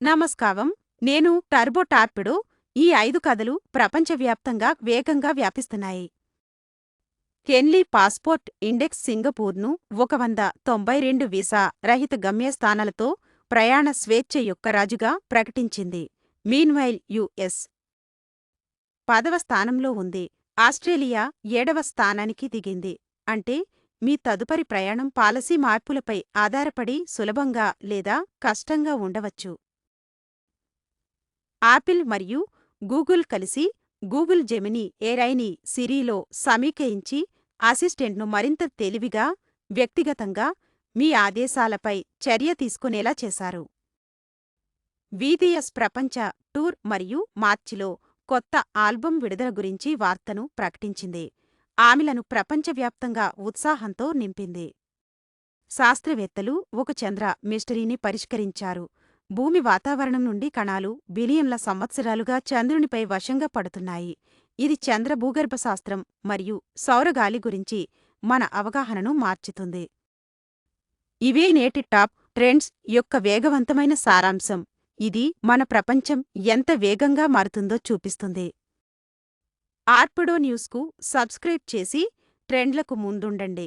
నమస్కారం. నేను turbo torpedo. ఈ 5 కథలు ప్రపంచవ్యాప్తంగా వేగంగా వ్యాపిస్తున్నాయి. హెన్లీ పాస్పోర్ట్ ఇండెక్స్ సింగపూర్ను 192 వీసా రహిత గమ్యస్థానాలతో ప్రయాణ స్వేచ్ఛ యొక్క రాజుగా ప్రకటించింది. మీన్వైల్ యుఎస్ 10వ స్థానంలో ఉంది. ఆస్ట్రేలియా 7వ స్థానానికి దిగింది. అంటే మీ తదుపరి ప్రయాణం పాలసీ మార్పులపై ఆధారపడి సులభంగా లేదా కష్టంగా ఉండవచ్చు. ఆపిల్ మరియు గూగుల్ కలిసి గూగుల్ జెమినీ ఏఐని సిరిలో సమీకరించి అసిస్టెంట్ను మరింత తెలివిగా, వ్యక్తిగతంగా మీ ఆదేశాలపై చర్య తీసుకునేలా చేశారు. వీదియస్ ప్రపంచ టూర్ మరియు మార్చిలో కొత్త ఆల్బం విడుదల గురించి వార్తను ప్రకటించింది. ఆమెలను ప్రపంచవ్యాప్తంగా ఉత్సాహంతో నింపింది. శాస్త్రవేత్తలు ఒక చంద్ర మిస్టరీని పరిష్కరించారు. భూమి వాతావరణం నుండి కణాలు బిలియన్ల సంవత్సరాలుగా చంద్రునిపై వశంగా పడుతున్నాయి. ఇది చంద్ర భూగర్భ శాస్త్రం మరియు సౌరగాలి గురించి మన అవగాహనను మార్చుతుంది. ఇవే నేటి టాప్ ట్రెండ్స్ యొక్క వేగవంతమైన సారాంశం. ఇది మన ప్రపంచం ఎంత వేగంగా మారుతుందో చూపిస్తుంది. ఆర్పిడో న్యూస్కు సబ్స్క్రైబ్ చేసి ట్రెండ్లకు ముందుండండి.